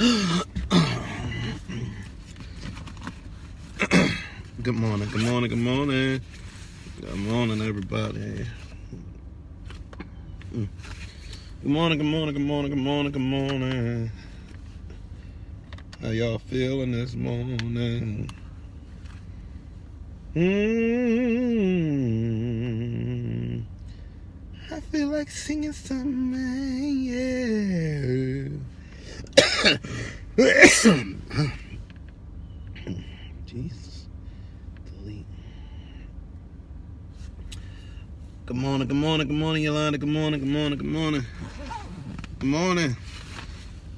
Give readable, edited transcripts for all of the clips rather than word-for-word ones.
Good morning, good morning, good morning. Good morning, everybody. Good morning, good morning, good morning, good morning, good morning. How y'all feeling this morning? I feel like singing something, yeah. Jesus. Delete. Good morning, good morning, good morning, Yolanda. Good morning, good morning, good morning. Good morning.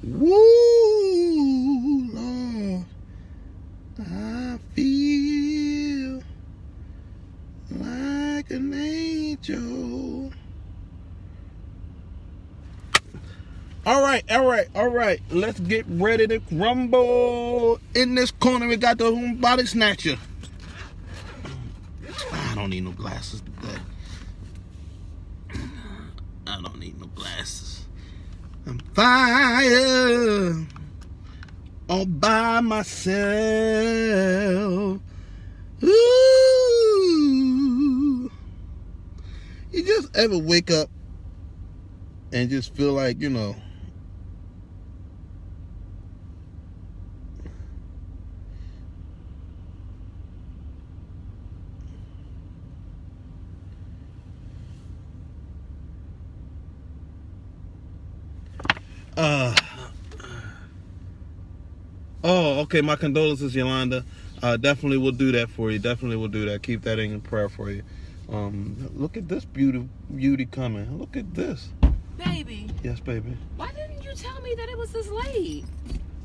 Woo, Lord. I feel like an angel. All right. Let's get ready to crumble. In this corner, we got the home body snatcher. I don't need no glasses today. I don't need no glasses. I'm fire all by myself. Ooh. You just ever wake up and just feel like, okay, my condolences, Yolanda. Definitely will do that for you. Definitely will do that. Keep that in prayer for you. Look at this beauty coming. Look at this. Baby. Yes, baby. Why didn't you tell me that it was this late?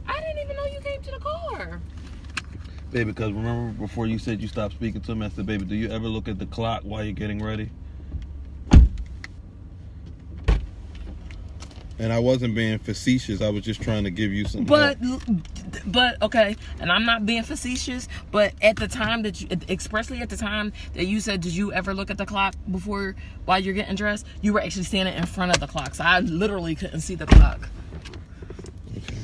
I didn't even know you came to the car. Baby, because remember before you said you stopped speaking to me, I said, baby, do you ever look at the clock while you're getting ready? And I wasn't being facetious. I was just trying to give you some But okay, and I'm not being facetious, but at the time that especially at the time that you said, did you ever look at the clock before while you're getting dressed? You were actually standing in front of the clock, so I literally couldn't see the clock. Okay.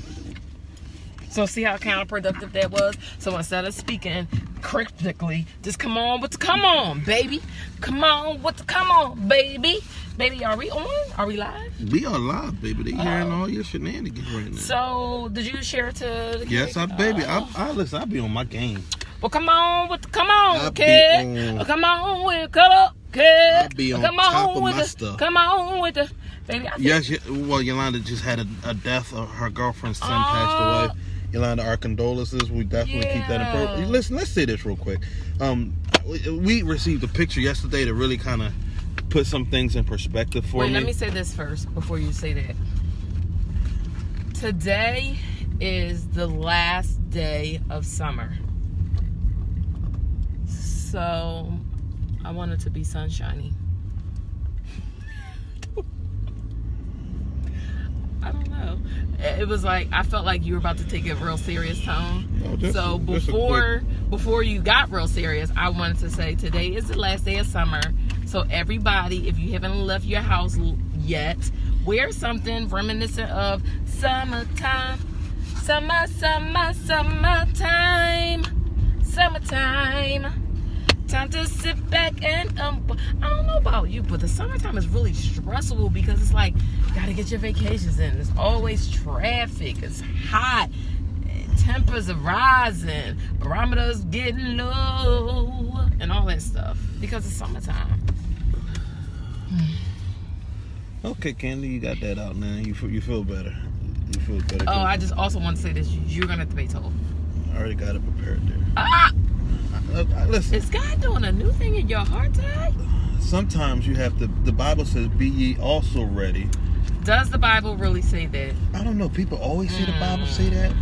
So see how counterproductive that was? So instead of speaking cryptically, just come on, baby. Come on, baby. Baby, are we on? Are we live? We are live, baby. They hearing all your shenanigans right now. So, did you share it to the Yes, kid? baby. Listen, I be on my game. Well, come on, kid. Come on, cut up, kid. I be on come top on of with my the, stuff. Come on with the, baby. Yes, well, Yolanda just had a death. Her girlfriend's son passed away. Yolanda, our condolences. We definitely keep that in prayer. Listen, let's say this real quick. We received a picture yesterday to really kind of put some things in perspective for me. Wait, let me say this first before you say that. Today is the last day of summer. So, I want it to be sunshiny. I don't know. It was like, I felt like you were about to take a real serious tone. No, before you got real serious, I wanted to say today is the last day of summer. So everybody, if you haven't left your house yet, wear something reminiscent of summertime. Summertime. Time to sit back and I don't know about you, but the summertime is really stressful because it's like you gotta get your vacations in. There's always traffic. It's hot. Tempers are rising. Barometers getting low, and all that stuff because it's summertime. Okay, Candy, you got that out now. You feel better. You feel better. Oh, I just also want to say this: you're gonna have to pay toll. I already got it prepared there. Listen. Is God doing a new thing in your heart today? Sometimes you have to. The Bible says, "Be ye also ready." Does the Bible really say that? I don't know. People always say the Bible say that.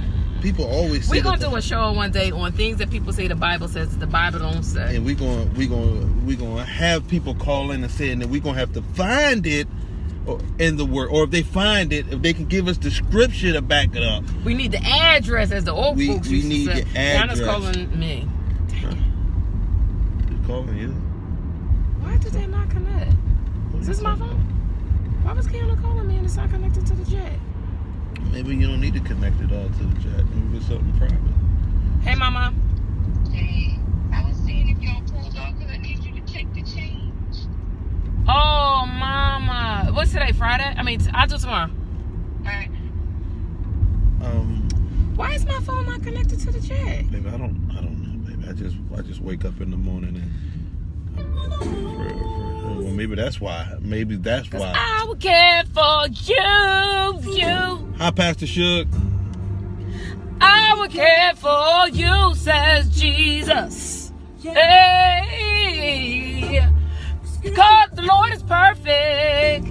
People always say we're gonna do a show one day on things that people say the Bible says that the Bible don't say. And we're gonna have people call in and saying that we're gonna have to find it in the word, or if they find it, if they can give us the scripture to back it up. We need the address, as the old folks used to say. We need the address. Now calling me. Just calling you. Why did that not connect? Is this my phone? Why was Keanu calling me and it's not connected to the jet? Maybe you don't need to connect it all to the chat. Maybe it's something private. Hey, Mama. Hey, I was seeing if y'all pulled off because I need you to take the change. Oh, Mama. What's today? Friday? I mean, I'll do tomorrow. All right. Why is my phone not connected to the chat? Baby, I don't know, baby. I just wake up in the morning and well, maybe that's why. Maybe that's why. I would care for you. Hi, Pastor Shook. I would care for you, says Jesus. Hey, because the Lord is perfect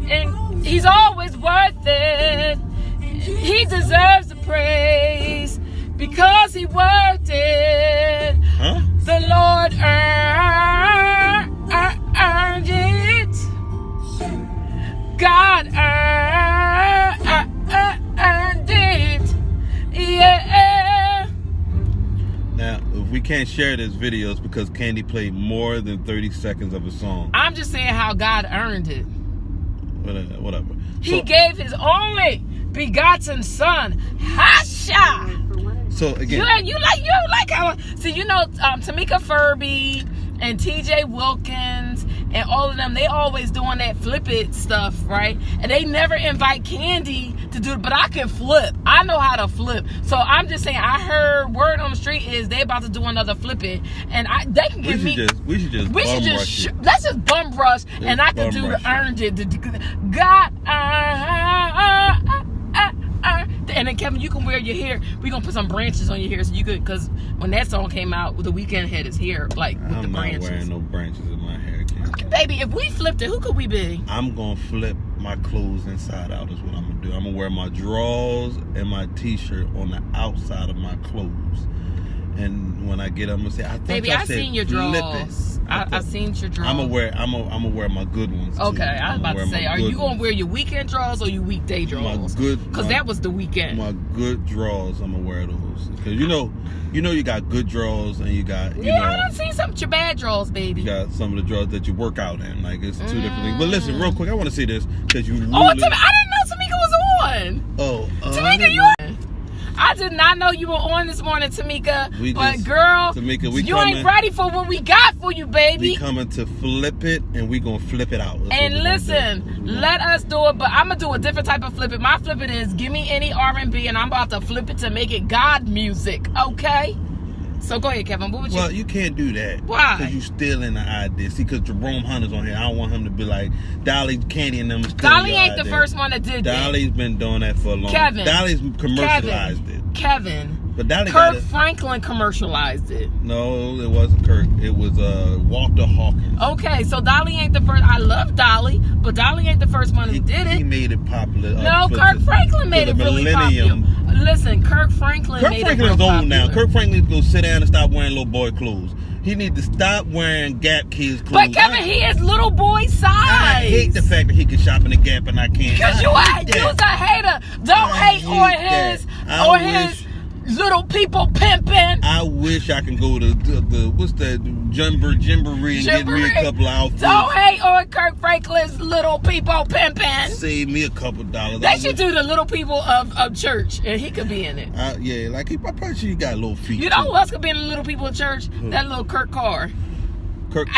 and He's always worth it. He deserves the praise because He worked it. Huh? The Lord earned it. God earned it. Yeah. Now, if we can't share this video, it's because Candy played more than 30 seconds of a song. I'm just saying how God earned it. Whatever. He gave His only begotten Son. Hasha. So again, You like how Tamika Furby and TJ Wilkins and all of them, they always doing that flip it stuff, right? And they never invite Candy to do it, but I can flip. I know how to flip. So I'm just saying, I heard word on the street is they about to do another flip it, and they can give me. We should just Let's just bum brush, and I can do the earned it. God and then Kevin, you can wear your hair. We gonna put some branches on your hair so you could, because when that song came out, The Weeknd had his hair like with the branches. I'm not wearing no branches in my hair, Candy. Baby, if we flipped it, who could we be? I'm gonna flip my clothes inside out is what I'm gonna do. I'm gonna wear my drawers and my t-shirt on the outside of my clothes. And when I get up, I'm gonna say, Baby, I seen your drawers. I seen your drawers. I'm gonna wear my good ones too. Okay, I was about to say, are you gonna wear your weekend drawers or your weekday drawers? Because that was the weekend. My good drawers, I'm gonna wear those. Because you know you got good drawers and you got I done seen some of your bad drawers, baby. You got some of the drawers that you work out in. Like it's two different things. But listen, real quick, I want to see this because you. Really... I didn't know Tamika was on. Tamika, you. I did not know you were on this morning, Tamika. Tamika, you ain't ready for what we got for you, baby. We coming to flip it, and we gonna flip it out. And listen, let us do it, but I'm gonna do a different type of flip it. My flip it is give me any R&B, and I'm about to flip it to make it God music, okay? So go ahead, Kevin. What would you? Well, you can't do that. Why? Because you stealing the idea. See, because Jerome Hunter's on here. I don't want him to be like Dolly, Candy, and them. Dolly ain't the first one that did that. Dolly's been doing that for a long time. Dolly's commercialized it. Kevin. But Dolly Kirk Franklin commercialized it. No, it wasn't Kirk. It was Walter Hawkins. Okay, so Dolly ain't the first. I love Dolly, but Dolly ain't the first one who did it. He made it popular. No, Kirk Franklin made it really popular. Listen, Kirk Franklin's old now. Kirk Franklin's gonna sit down and stop wearing little boy clothes. He needs to stop wearing Gap kids clothes. But Kevin, he is little boy size. I hate the fact that he can shop in the Gap and I can't. Because you's a hater. Don't hate on his little people pimping. I wish I can go to the what's that Jamboree and get me a couple of outfits. Don't hate on Kirk Franklin's little people pimping. Save me a couple dollars. They should do the little people of church, and he could be in it. Yeah, like I'm pretty sure he got little feet. You know who else could be in the little people of church? That little Kirk Carr.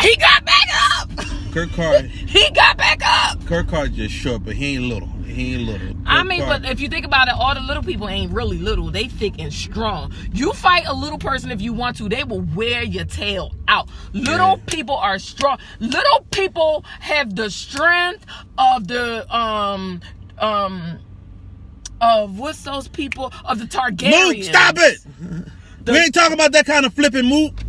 He got back up. Kirk Carr. He got back up. Kirk Carr's just short, but he ain't little. But if you think about it, all the little people ain't really little. They thick and strong. You fight a little person if you want to, they will wear your tail out. Little people are strong. Little people have the strength of the of what's those people of the Targaryens. Mook, stop it! We ain't talking about that kind of flipping Mook.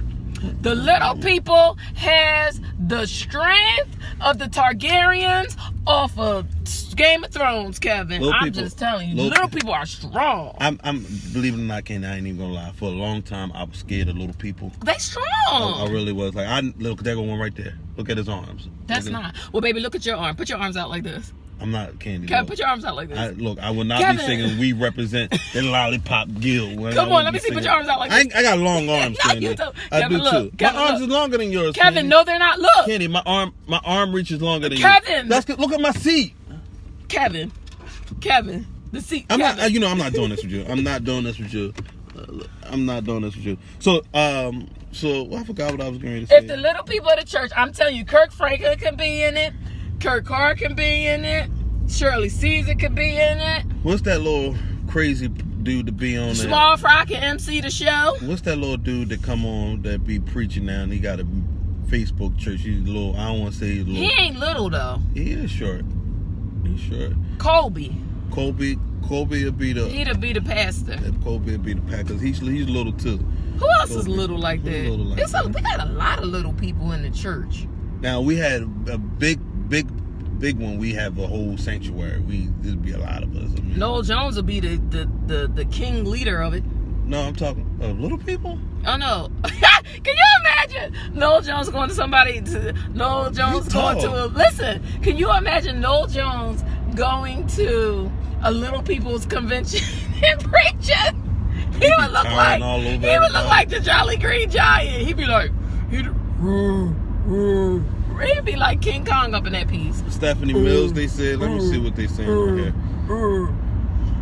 The little people has the strength of the Targaryens off of Game of Thrones, Kevin. I'm just telling you, little people are strong. I'm believe it or not, Kenny, I ain't even gonna lie. For a long time, I was scared of little people. They strong. I really was. Like, look, there go one right there. Look at his arms. That's not. Well, baby, look at your arm. Put your arms out like this. I'm not Candy. Kevin, put your arms out like this. I will not be singing "We Represent the Lollipop Guild." Come on, let me see. Put your arms out like this. I got long arms, Candy. I do too. My arms is longer than yours, Kevin. Candy. No, they're not. Look, Candy, my arm reaches longer than yours. Kevin, look at my seat. Kevin. The seat. I'm Kevin. not. You know, I'm not doing this with you. I'm not doing this with you. I'm not doing this with you. So I forgot what I was going to say. If the little people of the church, I'm telling you, Kirk Franklin can be in it. Kurt Carr can be in it. Shirley Caesar could be in it. What's that little crazy dude to be on there? Small Fry can MC the show. What's that little dude that come on that be preaching now and he got a Facebook church? He's a little, I don't want to say he's little. He ain't little though. He is short. He's short. Colby. Colby will be the... He'd be the pastor. Colby will be the pastor because he's little too. Who else is little like that? Little like that? We got a lot of little people in the church. Now we had a big one. We have a whole sanctuary. There'd be a lot of us. I mean, Noel Jones will be the king leader of it. No, I'm talking little people. Oh no! Can you imagine Noel Jones going to listen? Can you imagine Noel Jones going to a little people's convention and preaching? He would look like the Jolly Green Giant. He'd be like, he'd be like King Kong up in that piece. Stephanie Mills, they said. Let me see what they saying right here.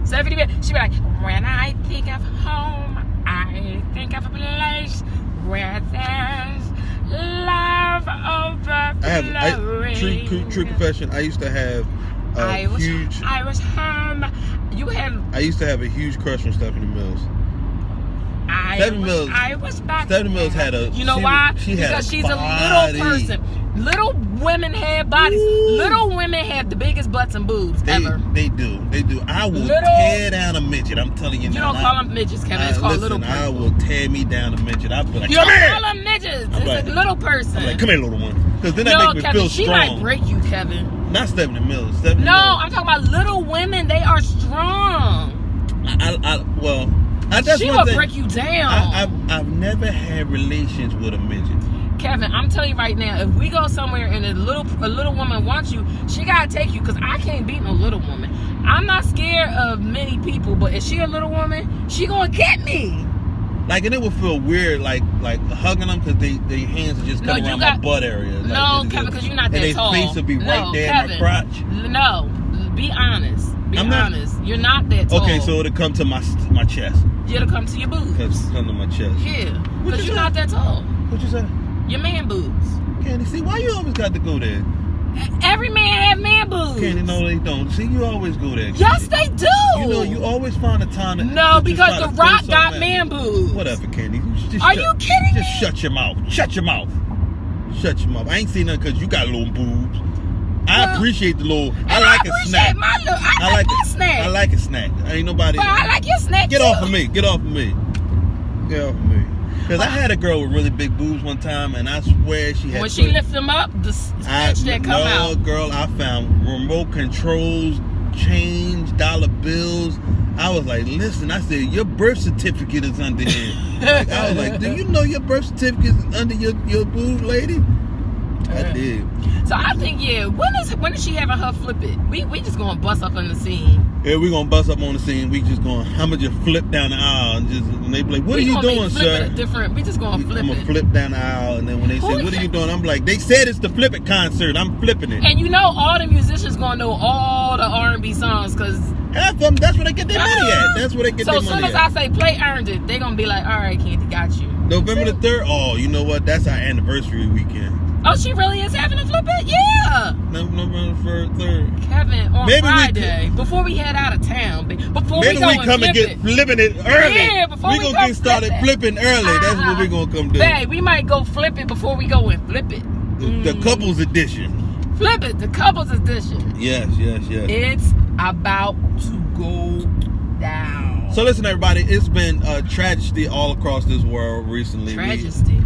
Stephanie Mills, she'd be like, when I think of home, I think of a place where there's love overflowing. True confession. I used to have I used to have a huge crush on Stephanie Mills. Stephanie Mills had a... You know why? Because she's a little person. Little women have bodies. Ooh. Little women have the biggest butts and boobs ever. They do. I will tear down a midget. I'm telling you now. You don't call them midgets, Kevin. It's called little person. I will tear me down a midget. I'll be like, you come don't here! call them midgets. It's a little person. I'm like, come here, little one. Because then that makes me feel strong. She might break you, Kevin. Not Stephanie Mills. I'm talking about little women. They are strong. She will break you down. I've never had relations with a midget. Kevin, I'm telling you right now, if we go somewhere and a little woman wants you, she gotta take you, because I can't beat no little woman. I'm not scared of many people, but if she a little woman, she gonna get me. Like, and it would feel weird, like hugging them, because their hands are just coming around my butt area. No, Kevin, because you're not that tall. And their face would be right there in my crotch. No, be honest. You're not that tall. Okay, so it'll come to my chest. It'll come to your boobs. Come to my chest. Yeah, because you're not that tall. What you say? Your man boobs. Candy, see, why you always got to go there? Every man have man boobs. Candy, no, they don't. See, you always go there. Candy. Yes, they do. You know, you always find a time to... No, because The Rock got man boobs. Whatever, Candy. Are you kidding me? Just shut your mouth. Shut your mouth. Shut your mouth. I ain't seen nothing because you got little boobs. I appreciate the little... I like a snack. I like a snack. I like a snack. Ain't nobody... But I like your snack, Get off of me. Get off of me. Get off of me. Because I had a girl with really big boobs one time, and I swear she had... When she lift them up, the snatch that come out. No, girl, I found remote controls, change, dollar bills. I was like, listen, I said, your birth certificate is under here. I was like, do you know your birth certificate is under your boob, lady? I did. So I think, when is she having her flip it? We just gonna bust up on the scene. Yeah, we gonna bust up on the scene. We just gonna, I'm gonna just flip down the aisle and they be like, what are you doing, sir? We just gonna flip it. I'm gonna flip down the aisle, and then when they say, what are you doing? I'm like, they said it's the Flip It concert. I'm flipping it. And you know, all the musicians gonna know all the R&B songs, because that's where they get their money at. That's where they get their money at. So as soon as I say play Earned It, they gonna be like, all right, Candy, got you. November the 3rd. Oh, you know what? That's our anniversary weekend. Oh, she really is having a flip it? Yeah. November 3rd. Kevin, on Friday, before we head out of town, before we come and get flipping it early. Yeah, before we gonna get started flipping early. That's what we're gonna come do. Babe, we might go flip it before we go and flip it. The couples edition. Flip it, the couples edition. Yes. It's about to go down. So listen, everybody, it's been a tragedy all across this world recently. Tragedy.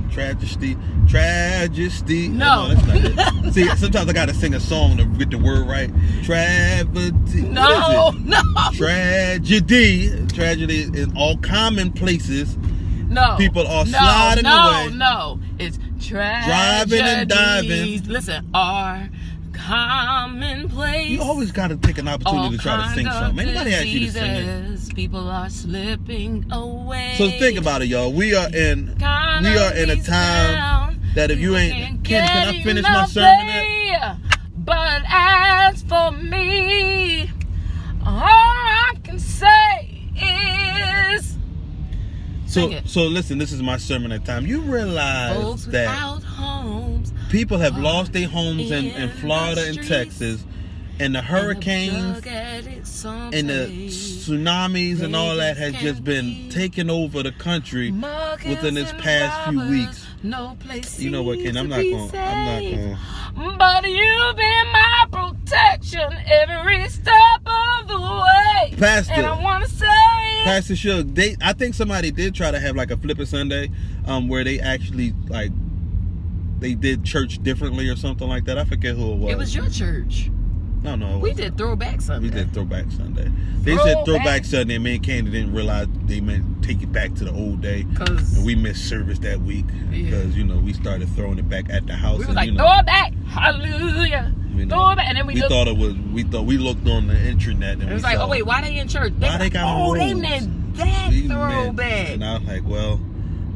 No, that's not it. See, sometimes I gotta sing a song to get the word right. Tragedy. No. Tragedy in all common places. No. People are sliding away. No. It's tragedy. Driving and diving. Listen, are commonplace. You always got to take an opportunity to try to sing something. Anybody ask you to sing it? People are slipping away. So think about it, y'all. We are in a time that if you ain't... Can I finish my sermon yet? But as for me, all I Sing it. So listen, this is my sermon at time. You realize Folks that without homes, people have lost their homes in in Florida the and streets, Texas, and the hurricanes and the tsunamis and all that has just been taking over the country within this past few weeks. No place. You know what, Ken? I'm not going. But you've been my protection every step of the way. Pastor, and I want to say, Pastor Shug, I think somebody did try to have like a Flippin' Sunday, where they actually like they did church differently or something like that. I forget who it was. It was your church. No. We did Throwback Sunday. We did Throwback Sunday. They said Throwback Sunday, and me and Candy didn't realize they meant take it back to the old day. And we missed service that week because, we started throwing it back at the house. We was like, throw it back. Hallelujah. Throw it back. And then we looked on the internet. And it was like, oh, wait, why they in church? They got they meant that throwback. And I was like, well,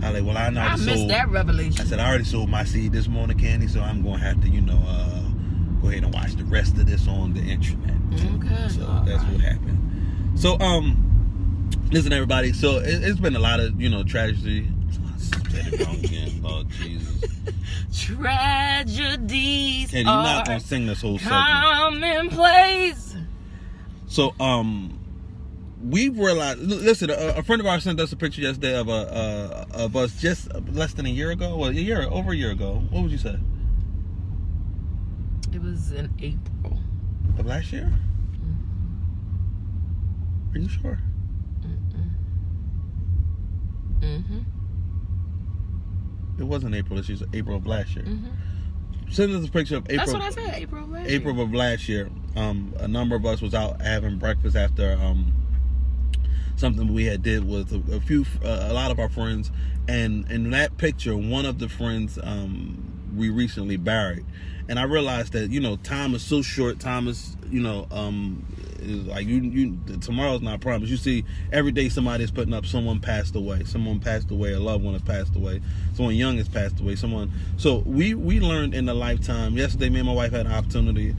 I know I missed that revelation. I said, I already sold my seed this morning, Candy, so I'm going to have to, go ahead and watch the rest of this on the internet. Okay. So that's what happened. So, listen, everybody. So it's been a lot of, tragedy. I said it wrong again. Lord Jesus. Tragedies. Candy, you're not going to sing this whole segment. Commonplace. So, we realized. Listen, a friend of ours sent us a picture yesterday of us just less than a year ago. Well, over a year ago. What would you say? It was in April. Of last year? Are you sure? It wasn't April. It's just April of last year. Send us a picture of April. That's what I said. April of last year. April of last year. A number of us was out having breakfast after something we had did with a lot of our friends, and in that picture, one of the friends we recently buried. And I realized that, time is so short. Time is, is like tomorrow's not promised. You see, every day somebody's putting up someone passed away. Someone passed away. A loved one has passed away. Someone young has passed away. So we learned in the lifetime. Yesterday, me and my wife had an opportunity.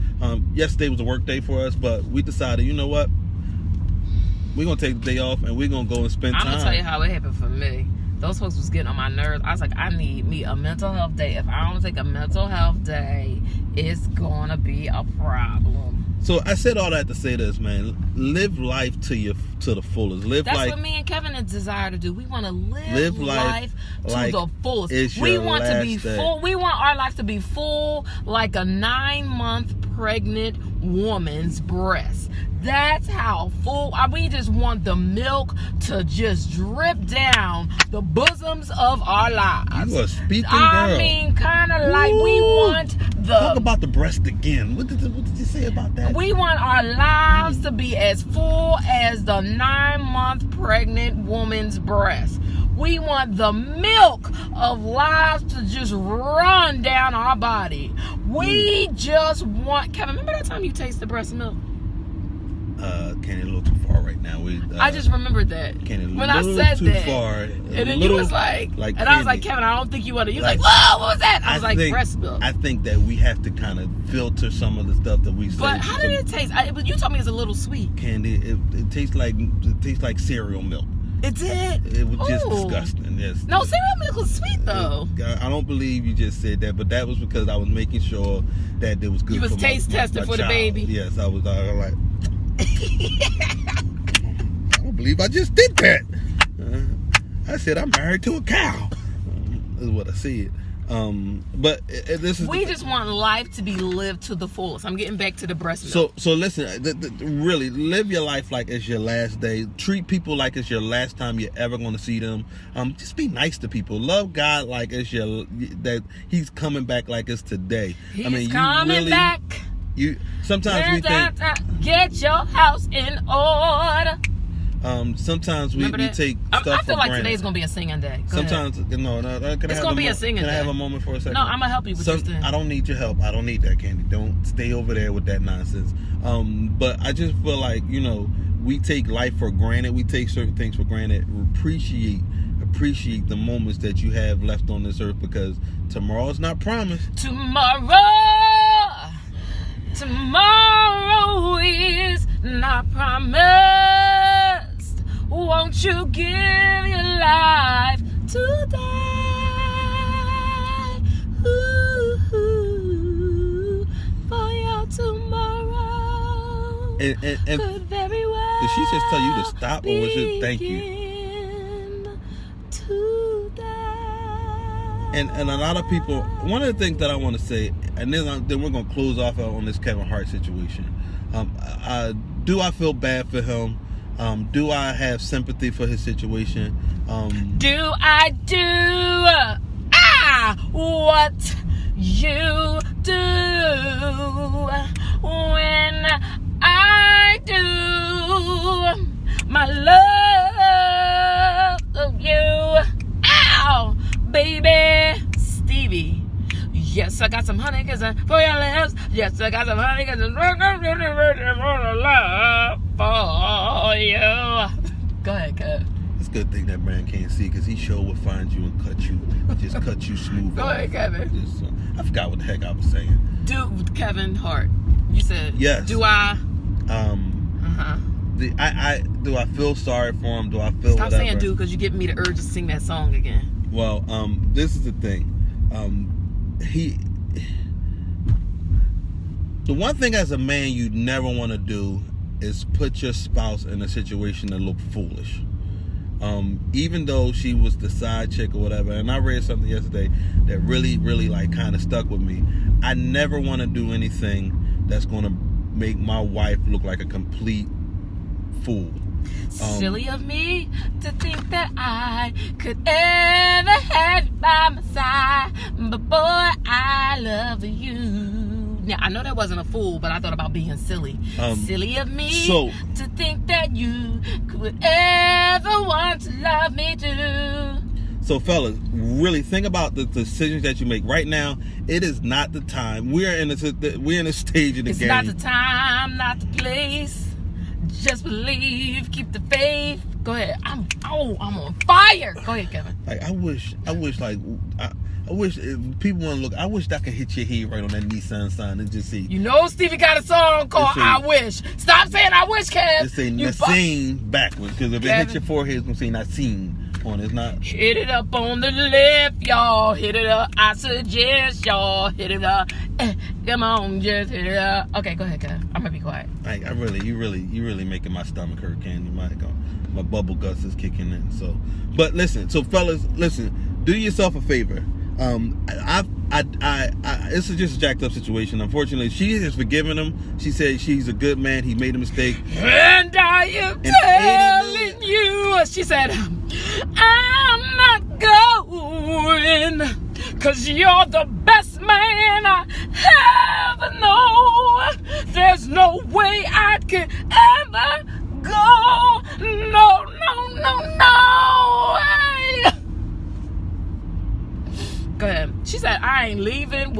Yesterday was a work day for us, but we decided, you know what? We're going to take the day off and we're going to go and spend time. I'm going to tell you how it happened for me. Those folks was getting on my nerves. I was like, I need me a mental health day. If I don't take a mental health day, it's going to be a problem. So I said all that to say this, man. Live life to the fullest. That's what me and Kevin desire to do. We want to live life to the fullest. We want to be full. We want our life to be full like a 9-month pregnant woman's breast. That's how full. We just want the milk to just drip down the bosoms of our lives. You are speaking, girl. I mean, kind of like we want the. Talk about the breast again. What did you say about that? We want our lives to be as full as the 9-month pregnant woman's breast. We want the milk of lives to just run down our body. We just want. Kevin, remember that time you tasted breast milk? Can't a little too far right now. I just remembered that when I said that, and then you was like and I was like, Kevin, I don't think you want to. You was like, whoa, what was that? I was like, breast milk. I think that we have to kind of filter some of the stuff that we say. But how did it taste? You told me it's a little sweet. Candy, it tastes like cereal milk. It did. It was just disgusting. Yes. No, cereal milk was sweet though. I don't believe you just said that, but that was because I was making sure that it was good. You was taste testing for the baby. Yes, I was like. I don't believe I just did that. I said I'm married to a cow. Is what I said. But this is. We just want life to be lived to the fullest. I'm getting back to the breast milk. So listen. Really, live your life like it's your last day. Treat people like it's your last time you're ever going to see them. Just be nice to people. Love God like it's that He's coming back like it's today. He's coming back. Sometimes we think get your house in order. Sometimes we take stuff for granted. I feel like today's gonna be a singing day. Sometimes no. It's gonna be a singing day. Can I have a moment for a second? No, I'm gonna help you with this thing. I don't need your help. I don't need that, Candy. Don't stay over there with that nonsense. But I just feel like we take life for granted. We take certain things for granted. Appreciate the moments that you have left on this earth because tomorrow's not promised. Tomorrow is not promised. Won't you give your life And could very well did she just tell you to stop, or was it thank you? begin to die. And a lot of people, one of the things that I want to say, and then we're going to close off on this Kevin Hart situation. Do I feel bad for him? Do I have sympathy for his situation? Do I do what you do when I do my love of you? Ow, baby. Stevie. Yes, I got some honey kisses for your lips. Yes, I got some honey kisses for love for you. Go ahead, Kev. It's a good thing that Brand can't see, because he sure will find you and cut you smooth. Go ahead, Kevin. I forgot what the heck I was saying. Do Kevin Hart. You said yes. Do I? Do I feel sorry for him? Do I feel Stop whatever? saying do, because you get me the urge to sing that song again. Well, this is the thing. The one thing as a man you never want to do is put your spouse in a situation that look foolish. Even though she was the side chick or whatever, and I read something yesterday that really, really like kind of stuck with me. I never want to do anything that's going to make my wife look like a complete fool. Silly of me to think that I could ever have you by my side, but boy, I love you. Now, I know that wasn't a fool, but I thought about being silly. Silly of me to think that you could ever want to love me too. So, fellas, really think about the decisions that you make right now. It is not the time. We're in a stage in the game. It's not the time, not the place. Just believe, keep the faith. Go ahead. I'm on fire. Go ahead, Kevin. Like I wish if people want to look. I wish I could hit your head right on that Nissan sign and just see. You know, Stevie got a song called "I Wish." Stop saying "I Wish," Kev. Just say Nassim backwards, because if it hits your forehead, it's gonna say Nassim on it. It's not. Hit it up on the left, y'all. Hit it up. I suggest y'all hit it up. Come on, just hit it up. Okay, go ahead, Kev. I'm gonna be quiet. Like you really making my stomach hurt, Candy. My bubble guts is kicking in. So, but listen. So, fellas, listen. Do yourself a favor. It's just a jacked up situation. Unfortunately, she has forgiven him. She said she's a good man. He made a mistake. And I am telling you, she said, I'm not going, 'cause you're the best man I ever know. There's no way I can ever go. No. Go ahead. She said, I ain't leaving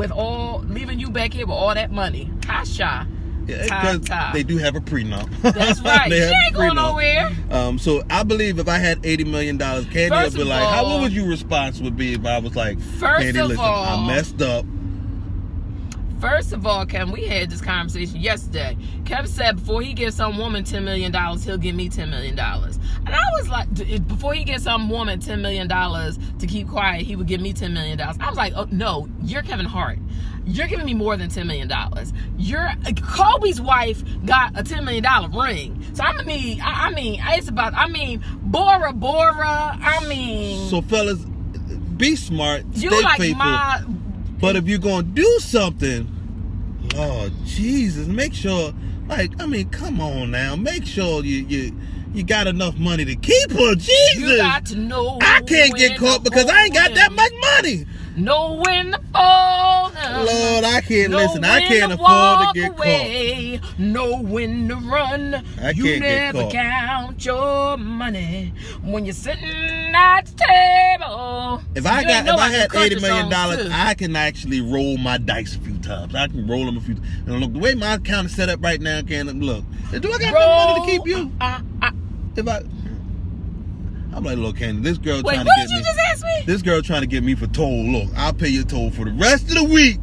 you back here with all that money. Hasha. Yeah, because they do have a prenup. That's right. She ain't going nowhere. So I believe if I had $80 million, Candy would be like, what would your response would be if I was like, Candy, listen, I messed up. First of all, Kevin, we had this conversation yesterday. Kevin said before he gives some woman $10 million, he'll give me $10 million. And I was like, before he gives some woman $10 million to keep quiet, he would give me $10 million. I was like, oh, no, you're Kevin Hart. You're giving me more than $10 million. Kobe's wife got a $10 million ring. So Bora Bora. So fellas, be smart, stay like faithful. But if you're gonna do something, Lord Jesus, make sure. Come on now, make sure you got enough money to keep her. Jesus, you got to know. I can't get caught because I ain't got that much money. Know when to fall. Lord, I can't listen. I can't afford to get away. Caught. Know when to run. You never count your money when you're sitting at the table. If I had $80 million, I can actually roll my dice a few times. I can roll them a few times. And look, the way my account is set up right now, do I got enough money to keep you? I'm like, look, Candy, this girl trying to get me. What did you just ask me? This girl trying to get me for toll. Look, I'll pay your toll for the rest of the week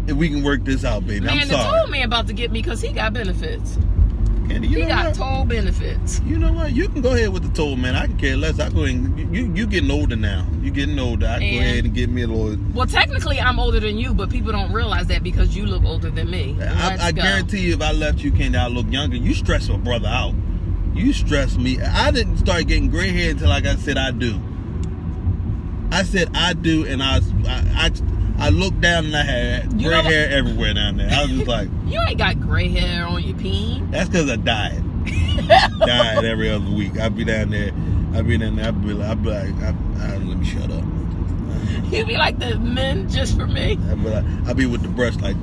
if we can work this out, baby. I'm sorry. Man, told me about to get me because he got benefits. Candy, you He know got what? toll benefits. You know what? You can go ahead with the toll, man. I can care less. I go ahead and, you getting older now. You getting older. I can go ahead and get me a little. Well, technically, I'm older than you, but people don't realize that because you look older than me. I guarantee you, if I left you, Candy, I look younger. You stress a brother out. You stress me. I didn't start getting gray hair until like I said I do. I said I do, and I looked down and I had gray hair everywhere down there. I was just like, you ain't got gray hair on your peen. that's because I diet. Diet every other week. I'd be down there. I'd be like, let me shut up. You be like the men just for me. I'd be with the brush like,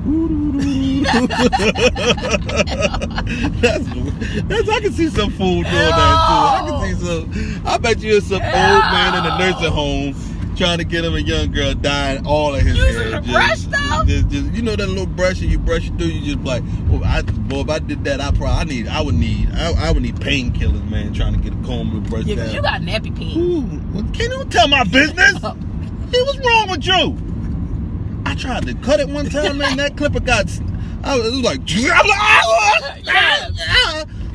that's I can see some fool doing that too. I can see some. I bet you it's some old man in a nursing home trying to get him a young girl dying all of his hair. Using a brush though? Just, you know that little brush and you brush it through, you just like, if I did that, I would need painkillers, man, trying to get a comb and brush Yeah, down. because you got nappy peen. Ooh, well, can't you tell my business? Hey, what's wrong with you? I tried to cut it one time, man. That clipper got. It was like.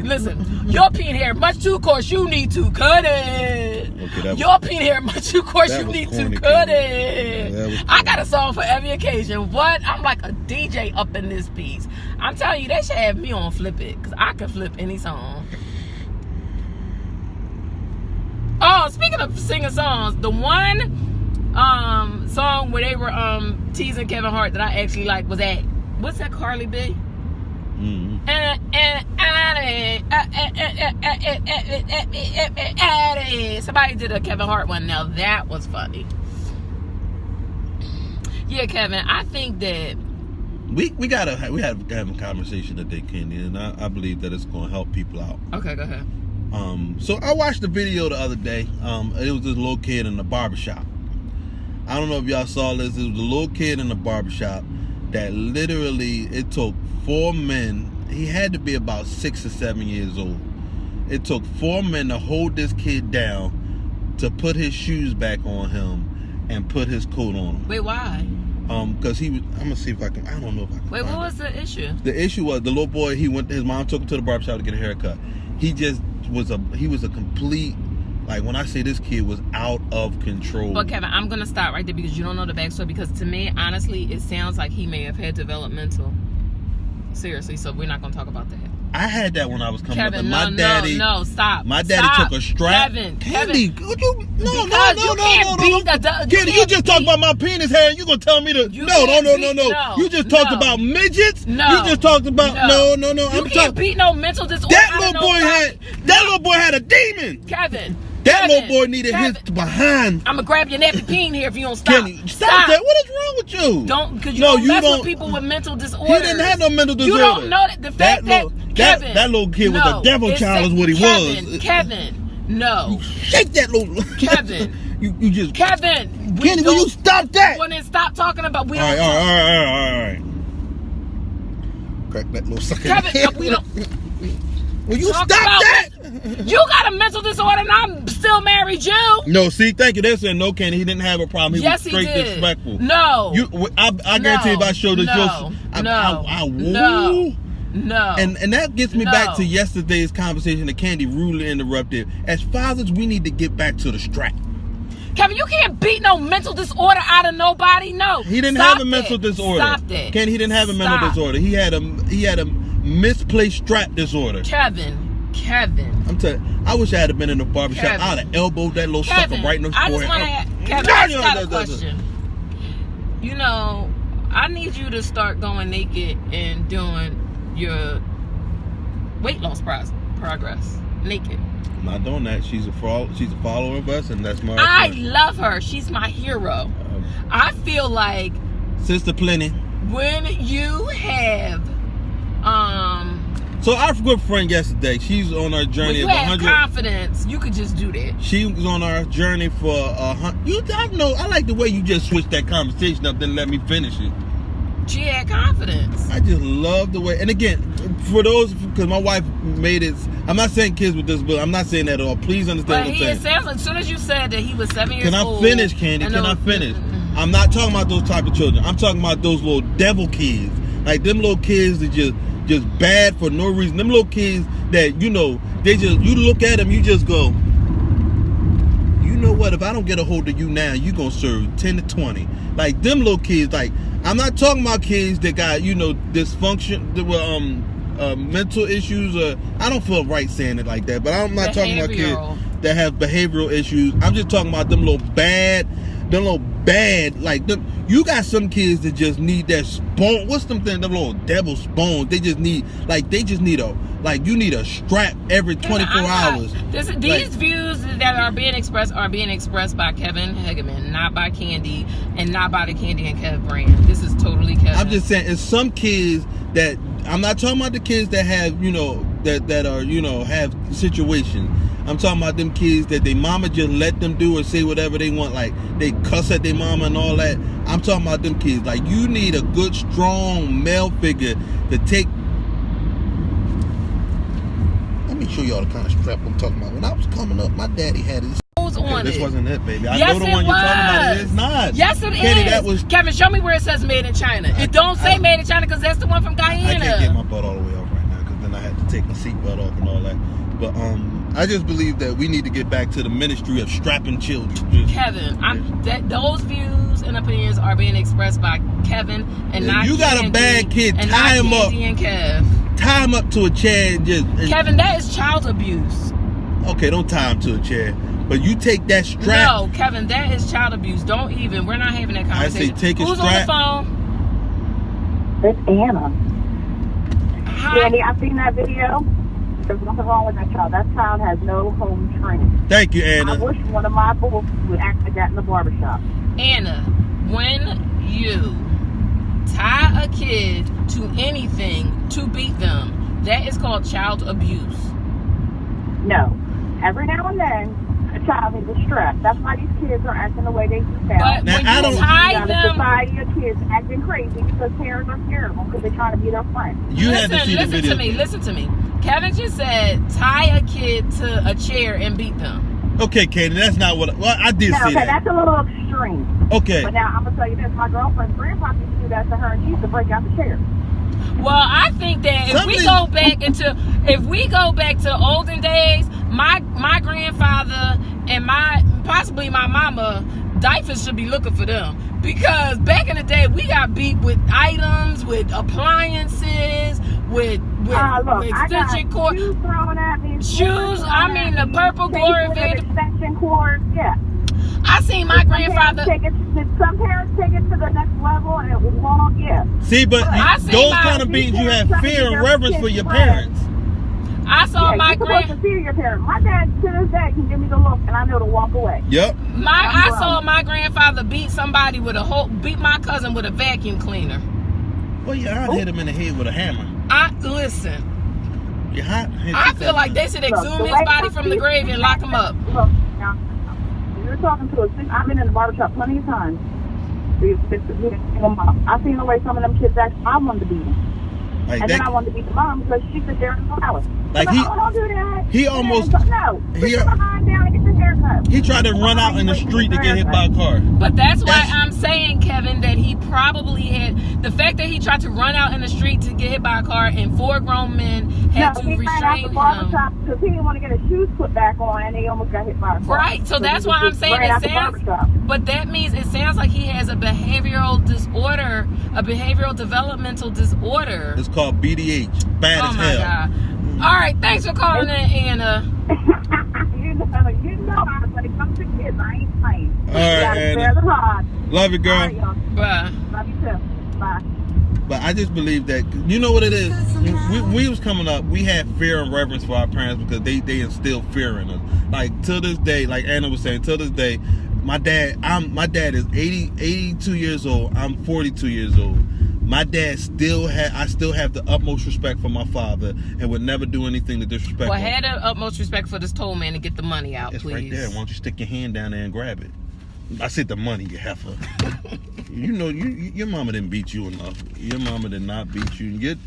Listen, your peen hair much too coarse. You need to cut it. Okay, your peen hair much too coarse. You need to cut it. Yeah, I got a song for every occasion. What? I'm like a DJ up in this piece. I'm telling you, they should have me on Flip It because I can flip any song. Oh, speaking of singing songs, the one song where they were teasing Kevin Hart that I actually like was that, what's that, Carly B? Somebody did a Kevin Hart one. Now that was funny. Yeah, Kevin, I think that we have to have a conversation today, Candy, and I believe that it's going to help people out. Okay, go ahead. So I watched the video the other day. It was this little kid in the barbershop. I don't know if y'all saw this. It was a little kid in the barbershop that literally, it took 4 men. He had to be about 6 or 7 years old. It took 4 men to hold this kid down, to put his shoes back on him, and put his coat on him. Wait, why? Because he was. I'm gonna see if I can. I don't know if I can. Wait, what was the issue? The issue was the little boy. His mom took him to the barbershop to get a haircut. He was a complete. Like, when I say this kid was out of control. But Kevin, I'm gonna stop right there because you don't know the backstory. Because to me, honestly, it sounds like he may have had developmental. Seriously, so we're not gonna talk about that. I had that when I was coming Kevin, up. And no, my daddy, no, stop. My daddy Stop. took a strap. Kevin, Candy, would you? No. Candy, you just talked about my penis hair and you gonna tell me to? No. You just talked about midgets. No. You just talked about no. You can't beat no mental disorder. That little boy had a demon. Kevin. That little boy needed his behind. I'm gonna grab your nappy peen here if you don't stop. Kenny, stop that. What is wrong with you? Because you don't mess with people with mental disorders. He didn't have no mental disorder. You don't know that. The fact that Kevin, that little kid was a devil child is what he was. Kevin, no. Shake that little. Kevin. you just. Kevin. Kenny, will you stop that? Well, then stop talking about. All right. Crack that little sucker. Kevin, we don't. Will you stop that? You got a mental disorder and I'm still married you. No, see, thank you. They're saying no, Kenny. He didn't have a problem. He was straight disrespectful. No. I guarantee if I showed this, No. And that gets me back to yesterday's conversation that Candy rudely interrupted. As fathers, we need to get back to the strap. Kevin, you can't beat no mental disorder out of nobody. No. He didn't have a mental disorder. Stop that. Kenny, he didn't have a mental disorder. He had a misplaced strap disorder. Kevin. I'm telling you, I wish I had been in the barbershop. Kevin. I'd have elbowed that little sucker right in the forehead. I just want to Kevin, I just got a question. You know, I need you to start going naked and doing your weight loss progress. Naked. I'm not doing that. She's a follower of us, and that's my. I love her. She's my hero. I feel like Sister Plenty. When you have So our good friend yesterday, she's on her journey of 100. Confidence, you could just do that. She was on her journey for 100. I know. I like the way you just switched that conversation up, then let me finish it. She had confidence. I just love the way. And again, for those, because my wife made it. I'm not saying kids with disabilities. I'm not saying that at all. Please understand what I'm saying. It sounds like as soon as you said that he was 7 years old. Can I finish, Candy? Can I finish? I'm not talking about those type of children. I'm talking about those little devil kids. Like them little kids that just bad for no reason. Them little kids that, you know, you look at them, you just go, you know what, if I don't get a hold of you now, you gonna serve 10 to 20. Like, them little kids, like, I'm not talking about kids that got, you know, dysfunction, mental issues, I don't feel right saying it like that, but I'm not talking about kids that have behavioral issues. I'm just talking about them little bad, like, you got some kids that just need that spawn. What's them thing? Them little devil spoons. They just need you need a strap every 24 hours. These views that are being expressed by Kevin Hageman, not by Candy, and not by the Candy and Kev brand. This is totally Kevin. I'm just saying, it's some kids that, I'm not talking about the kids that have, you know, that are, you know, have situations. I'm talking about them kids that their mama just let them do or say whatever they want, like they cuss at their mama and all that. I'm talking about them kids. Like, you need a good, strong male figure to take. Let me show y'all the kind of strap I'm talking about. When I was coming up, my daddy had his. This wasn't it, baby. I know the one you're talking about. It's not. Yes, it is. That was... Kevin, show me where it says made in China. It don't say made in China because that's the one from Guyana. I can't get my butt all the way off right now because then I had to take my seatbelt off and all that. But I just believe that we need to get back to the ministry of strapping children. Kevin, those views and opinions are being expressed by Kevin and not you got Candy, a bad kid, and tie him up. And Kev. Tie him up to a chair and just. Kevin, that is child abuse. Okay, don't tie him to a chair. But you take that strap. No, Kevin, that is child abuse. Don't even. We're not having that conversation. I say take a Who's strap. on the phone? It's Anna. Hi. Danny, I've seen that video. There's nothing wrong with that child. That child has no home training. Thank you, Anna. I wish one of my boys would act like that in the barbershop. Anna, when you tie a kid to anything to beat them, that is called child abuse. No. Every now and then, a child needs a strap. That's why these kids are acting the way they do now. But when you tie them... society of kids acting crazy because parents are scared of them because they're trying to be their friend. Listen to me. Kevin just said tie a kid to a chair and beat them. Okay, Katie, that's not what... Well, I did say that. Okay, that's a little extreme. Okay. But now, I'm going to tell you this. My girlfriend's grandpa used to do that to her, and she used to break out the chair. Well, I think that if we go back to olden days, my grandfather and possibly my mama, diapers should be looking for them, because back in the day we got beat with items, with appliances, with extension cord shoes thrown at me. I mean the purple glory extension cords. Yeah. I seen my grandfather. Some parents take it to the next level, and it was long. Yeah. See, but those kind of beatings, you have fear and reverence for your parents. I saw my supposed to fear your parents. My dad to this day can give me the look, and I know to walk away. Yep. I saw my grandfather beat somebody beat my cousin with a vacuum cleaner. Well, yeah, I'd hit him in the head with a hammer. Listen. Yeah, I feel like they should exhume his body from the grave and lock him up. Look, now, you're talking to I've been in the barbershop plenty of times. I've seen the way some of them kids act. I wanted to beat them. Like and then I wanted to beat the mom because she sits there in the house. Like don't do that. He almost... No. Put your behind down and get your haircut. He tried to run out in the street to get hit by a car. But that's why I'm saying, Kevin, that he probably had... The fact that he tried to run out in the street to get hit by a car and 4 grown men had to restrain him. Because he didn't want to get his shoes put back on and he almost got hit by a car. Right. So that's why I'm saying it sounds... But that means it sounds like he has a behavioral disorder, a behavioral developmental disorder. It's called BDH. Bad as hell. Oh, my God. All right, thanks for calling in, Anna. you know, when it comes to kids, I ain't playing. All right, Anna. Love you, girl. Right, bye. Love you too. Bye. But I just believe that, you know what it is? When we was coming up, we had fear and reverence for our parents because they instilled fear in us. Like, to this day, like Anna was saying, to this day, my dad is 82 years old. I'm 42 years old. My dad I still have the utmost respect for my father and would never do anything to disrespect him. Well, had the utmost respect for this toll man to get the money out, it's please. Right there. Why don't you stick your hand down there and grab it? I said the money, you heifer. You know, your mama didn't beat you enough. Your mama did not beat you.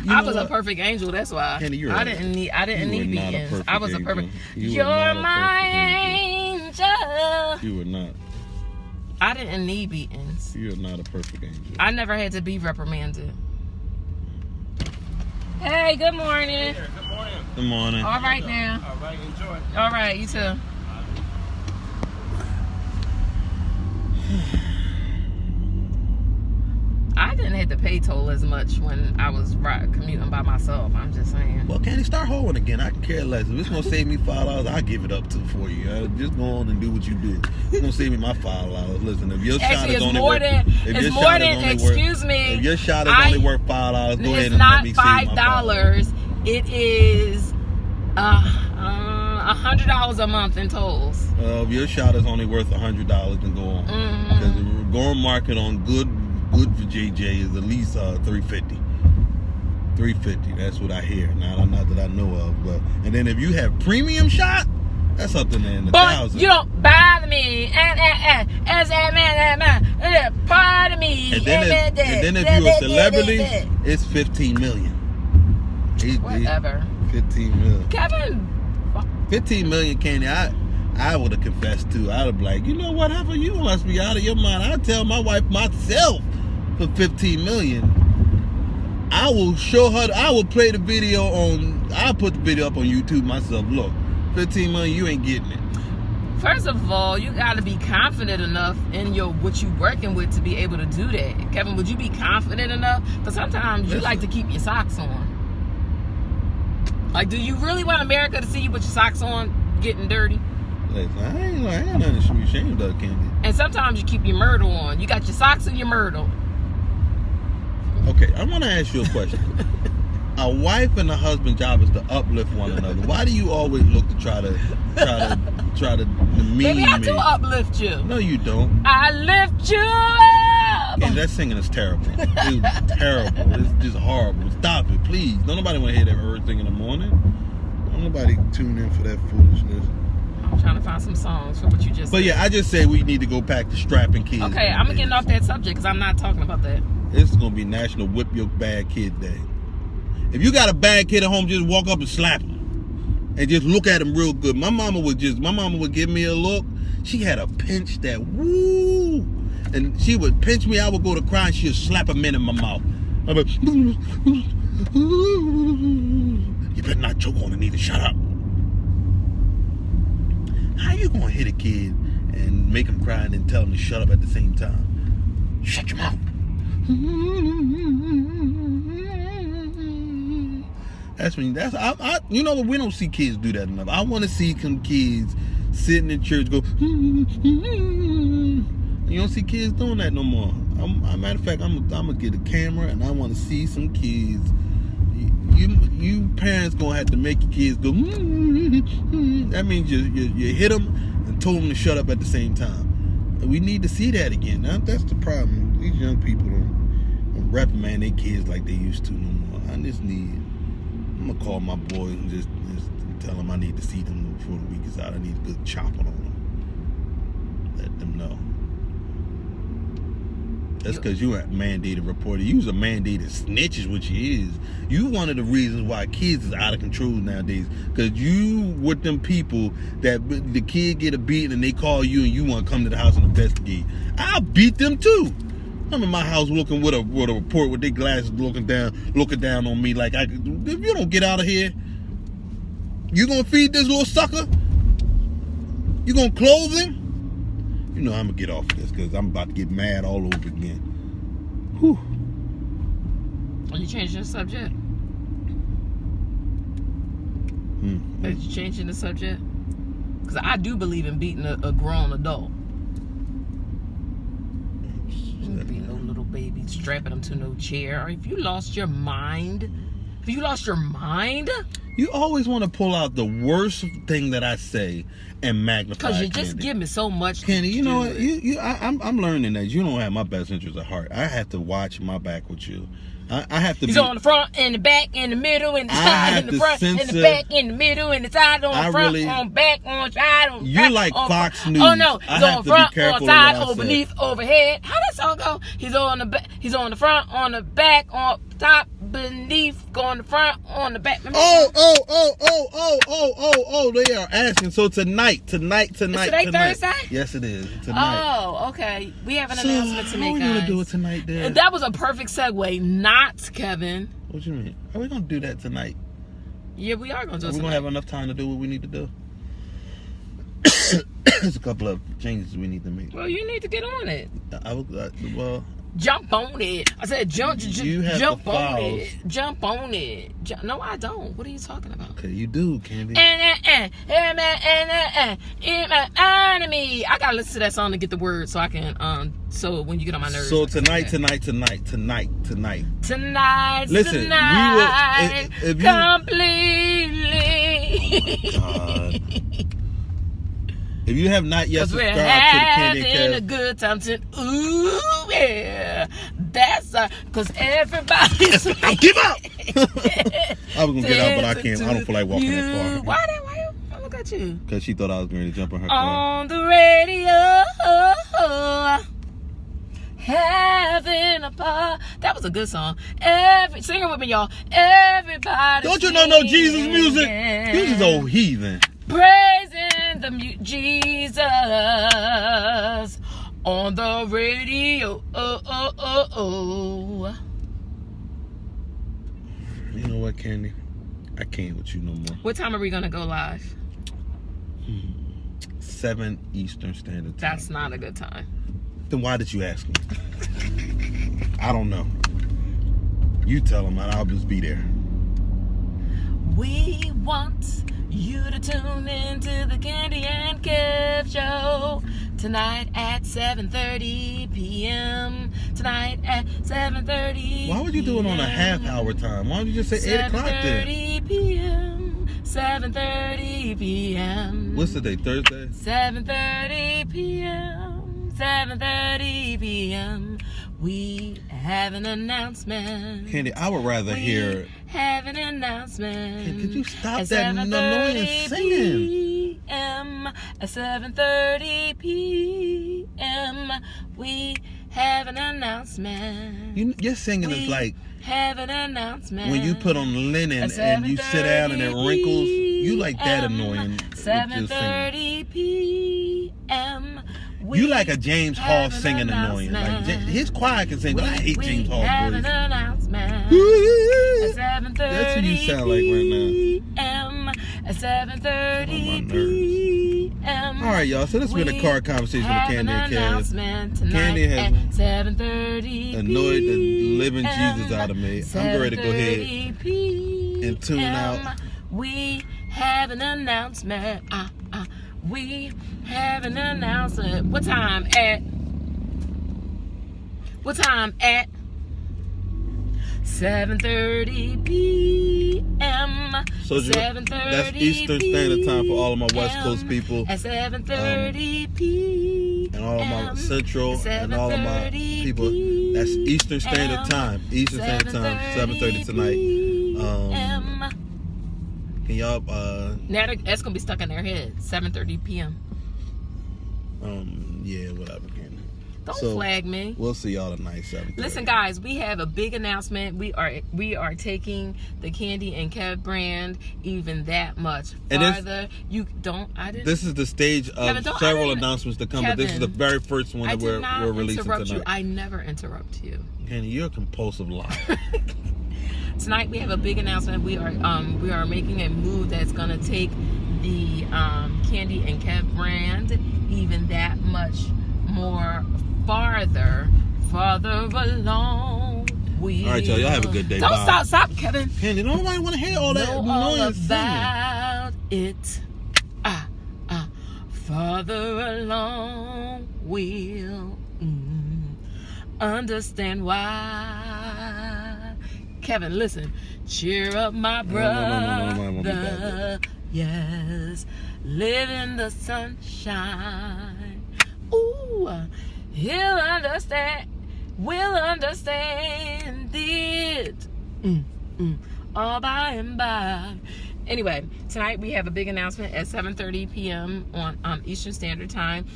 I was a perfect angel. That's why. Kenny, I didn't need beatings. I was a perfect. You're my angel. You were not. I didn't need beatings. You're not a perfect angel. I never had to be reprimanded. Hey, good morning. Hey there, good morning. Good morning. All right now. All right, enjoy. All right, you too. I didn't have to pay toll as much when I was commuting by myself. I'm just saying. Well, can he start holding again? I can care less. If it's gonna save me $5, I'll give it up for you. Just go on and do what you do. It's gonna save me my $5. Listen, if your shot is only worth, excuse me. If your shot is only worth $5, go ahead and let me save my $5. It's not $5. It is $100 a month in tolls. If your shot is only worth $100, then go on. Because the going market on good for JJ is at least $350. $350. That's what I hear. Not that I know of, but and then if you have premium shot, that's something in the thousands. You don't bother me. As a man, part of me. And then if you're a celebrity, it's 15 million. Whatever. 15 million. Kevin. 15 million, Candy. I would have confessed to. I'd have been like, you know what, Heifer, you must be out of your mind. I'll tell my wife myself for 15 million. I will show her. I will play the video on. I'll put the video up on YouTube myself. Look, 15 million, you ain't getting it. First of all, you got to be confident enough in what you working with to be able to do that. Kevin, would you be confident enough? Because sometimes you like to keep your socks on. Like, do you really want America to see you with your socks on getting dirty? Listen, I ain't nothing to be ashamed of, Candy. And sometimes you keep your myrtle on. You got your socks and your myrtle. Okay, I want to ask you a question. A wife and a husband job is to uplift one another. Why do you always look to try to demean me? Maybe I do uplift you. No, you don't. I lift you up. Yeah, that singing is terrible. It's terrible. It's just horrible. Stop it, please. Don't nobody want to hear that first thing in the morning. Don't nobody tune in for that foolishness. I'm trying to find some songs for what you just said. Yeah, I just say we need to go back to strapping kids. Okay, I'm getting off that subject because I'm not talking about that. This is going to be National Whip Your Bad Kid Day. If you got a bad kid at home, just walk up and slap him. And just look at him real good. My mama would give me a look. She had a pinch that, woo. And she would pinch me, I would go to cry, and she would slap a mint in my mouth. I'd be, you better not choke on it either, shut up. How you gonna hit a kid and make him cry and then tell him to shut up at the same time? Shut your mouth. You know, we don't see kids do that enough. I want to see some kids sitting in church go. You don't see kids doing that no more. Matter of fact, I'm gonna get a camera and I want to see some kids. You parents gonna have to make your kids go. That means you hit them and told them to shut up at the same time. We need to see that again. That's the problem. These young people don't reprimand their kids like they used to no more. I'm gonna call my boys and just tell them I need to see them before the week is out. I need a good chopping on them. Let them know. That's because you are a mandated reporter. You's a mandated snitch is what you is. You one of the reasons why kids is out of control nowadays. Because you with them people that the kid get a beating and they call you and you want to come to the house and investigate. I'll beat them too. I'm in my house looking with a report with their glasses looking down on me like if you don't get out of here, you gonna feed this little sucker? You gonna clothe him? You know I'm gonna get off of this because I'm about to get mad all over again. Whew. Are you changing the subject? Are you changing the subject? Because I do believe in beating a grown adult. Beating no little baby, strapping them to no chair. Or if you lost your mind, you always want to pull out the worst thing that I say and magnify it. Because you just give me so much. Candy, you know what? I'm learning that you don't have my best interest at heart. I have to watch my back with you. I have to. He's on the front and the back and the middle and the side and the front and the back and the middle and the side on the front on back on side on. You're like Fox News. Oh no, he's on the front, on side, on beneath, overhead. How that song go? He's on the back. He's on the front, on the back, on top, beneath, on the front, on the back. Oh! They are asking. So tonight. Is today Thursday? Yes, it is. Tonight. Oh, okay. We have an announcement to make, how are we gonna do it tonight, Dad? That was a perfect segue. Not Kevin. What you mean? Are we gonna do that tonight? Yeah, we are gonna do it We're tonight. gonna have enough time to do what we need to do. There's a couple of changes we need to make. Well, you need to get on it. Well, Jump on it. I said jump You have jump the on files. it. Jump on it. No, I don't. What are you talking about? okay, you do, Candy. Enemy. I gotta listen to that song to get the words so I can so when you get on my nerves. So I can tonight. sing that. Listen, Tonight, if you- completely. God. If you have not yet Cause we're subscribed to the Candy having and a Kev, good time tonight. Ooh, yeah. That's cause everybody's give up. I was gonna get out, but I can't. I don't feel like walking that far. Why you look at you? Because she thought I was going to jump in her car. On the radio, having a party. That was a good song. Sing it with me, y'all. Everybody. Don't you know Jesus music? You just old heathen. Praising the Jesus on the radio. You know what, Candy? I can't with you no more. What time are we gonna go live? 7 Eastern Standard Time. That's not a good time. Then why did you ask me? I don't know. You tell him and I'll just be there. We want you to tune into the Candy and Kev show tonight at 7:30 p.m. Tonight at 7:30. Why would you do it on a half-hour time? Why don't you just say 8 o'clock then? 7:30 p.m. 7:30 p.m. What's the day? Thursday? 7:30 p.m. 7:30 p.m. We have an announcement. Candy, I would rather hear... have an announcement. Hey, could you stop At that annoying singing? p.m. At 7:30 p.m. We have an announcement. Your singing is like have an announcement. when you put on linen and you sit down and it wrinkles. You like that annoying. with your singing. 7:30 p.m. You like a James Hall singing annoying. Like his choir can sing, but I hate James Hall's have an voice. announcement. At 7:30 That's what you sound like right now. p.m. At 7:30 On my p.m. All right, y'all. So this has been a car conversation with Candy and Kev. Candy has at 7:30 annoyed the living p.m. Jesus out of me. I'm ready to go ahead 7:30 and tune out. We have an announcement. We have an announcement. What time at? 7:30 p.m. So that's Eastern Standard Time for all of my West Coast people. At 7:30 p.m. And all of my Central and all of my people. That's Eastern Standard Time. Eastern Standard Time, 7:30 tonight. Can y'all Now that's gonna be stuck in their head. 7:30 p.m. yeah, whatever. Don't So, flag me. We'll see y'all tonight, 7:30. Listen, guys, we have a big announcement. We are taking the Candy and Kev brand even that much farther. This is the stage of Kevin, several announcements to come, but this is the Kevin, very first one that we're releasing interrupt tonight. you. I never interrupt you. Kenny, you're a compulsive liar. Tonight we have a big announcement. We are making a move that's gonna take the Candy and Kev brand even that much more farther along. All right, y'all have a good day. Don't Bye. stop, Kevin. Candy, nobody want to hear all that Know all annoying singing. about it. Farther along, we'll understand why. Kevin, listen. Cheer up, my brother. No, won't be bad. Yes, live in the sunshine. Ooh, he'll understand. We'll understand it. All by and by. Anyway, tonight we have a big announcement at 7:30 p.m. on Eastern Standard Time.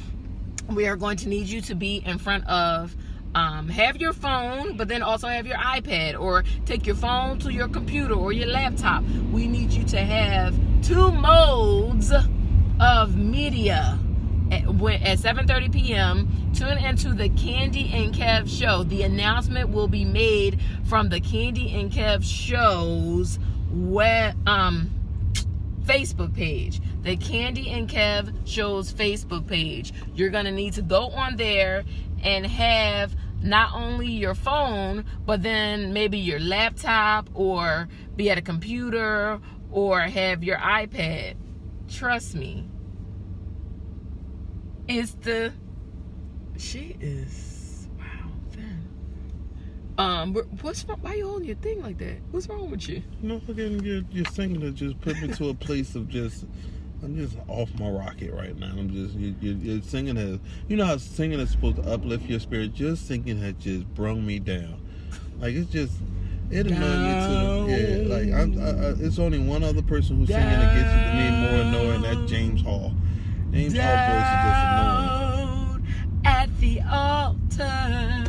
We are going to need you to be in front of have your phone, but then also have your iPad, or take your phone to your computer or your laptop. We need you to have 2 modes of media. At 7:30 p.m. tune into the Candy and Kev show. The announcement will be made from the Candy and Kev show's Facebook page. The Candy and Kev Show's Facebook page. You're going to need to go on there and have not only your phone, but then maybe your laptop, or be at a computer, or have your iPad. Trust me. She is, wow, then. What's wrong? Why you holding your thing like that? What's wrong with you? No, again, your singing that just put me to a place of I'm just off my rocket right now. I'm just, you're singing as, you know how singing is supposed to uplift your spirit? Just singing has just brung me down. Like, it annoyed me too. Yeah, like, it's only one other person who's singing that gets me more annoyed, and that's James Hall. James Hall voice is just annoying. At the altar,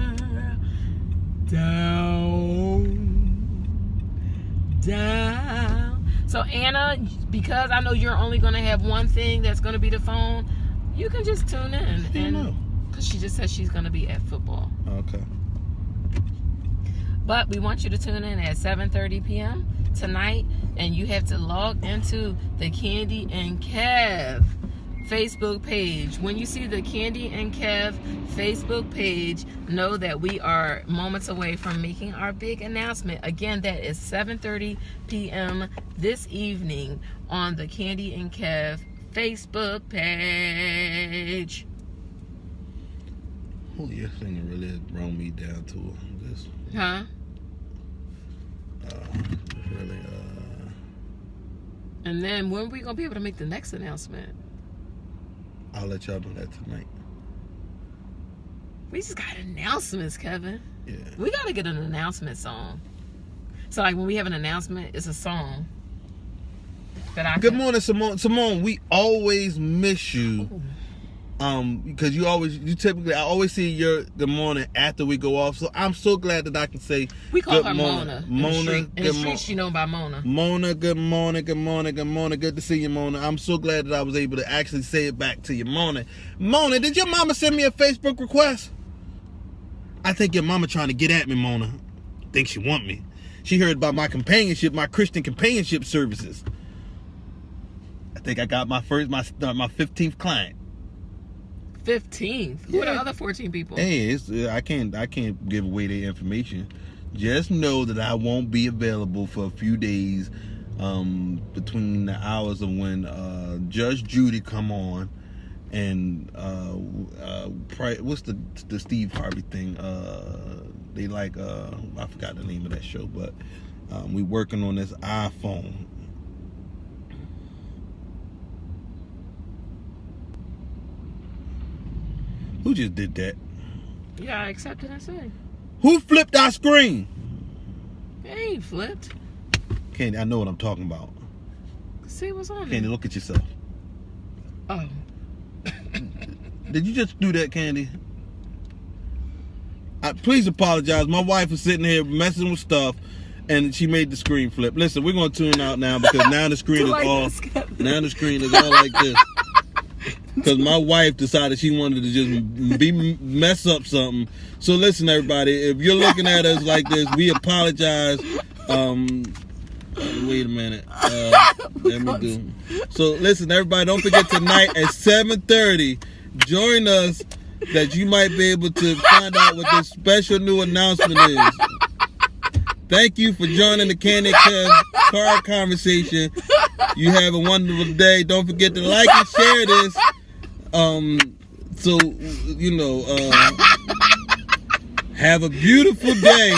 down. So Anna, because I know you're only going to have one thing that's going to be the phone, you can just tune in. How do you know? Because she just said she's going to be at football. Okay. But we want you to tune in at 7:30 p.m. tonight, and you have to log into the Candy and Kev Facebook page. When you see the Candy and Kev Facebook page, know that we are moments away from making our big announcement. Again, that is 7:30 p.m. this evening on the Candy and Kev Facebook page. Oh, your singer really has brought me down to this. Huh? Really, And then when are we going to be able to make the next announcement? I'll let y'all know that tonight. We just got announcements, Kevin. Yeah. We got to get an announcement song. So, like, when we have an announcement, it's a song that I Good morning, Simone. Simone, we always miss you. Ooh. Because I always see your good morning after we go off. So I'm so glad that I can say We call good her morning. Mona. In the good street, she known by Mona. Mona, good morning, good morning, good morning. Good to see you, Mona. I'm so glad that I was able to actually say it back to you, Mona. Mona, did your mama send me a Facebook request? I think your mama trying to get at me, Mona. Think she want me. She heard about my companionship, my Christian companionship services. I think I got my 15th client. 15th. Who are the other 14 people? Hey, I can't give away their information. Just know that I won't be available for a few days between the hours of when Judge Judy come on and what's the Steve Harvey thing? They like I forgot the name of that show, but we working on this iPhone. Who just did that? Yeah, I accepted and said. Who flipped our screen? It ain't flipped. Candy, I know what I'm talking about. See what's on Candy, there. look at yourself. Oh. Did you just do that, Candy? Please apologize. My wife is sitting here messing with stuff, and she made the screen flip. Listen, we're going to tune out now because now the screen is all. Now the screen is all like this. Because my wife decided she wanted to just mess up something. So listen, everybody, if you're looking at us like this, we apologize. Wait a minute. Let me do. So listen, everybody, don't forget tonight at 7:30. Join us that you might be able to find out what this special new announcement is. Thank you for joining the Candy Kev Car Conversation. You have a wonderful day. Don't forget to like and share this. So, you know, have a beautiful day.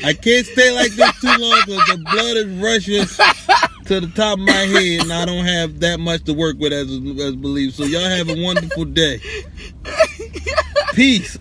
I can't stay like this too long because the blood is rushing to the top of my head and I don't have that much to work with as believe. So y'all have a wonderful day. Peace.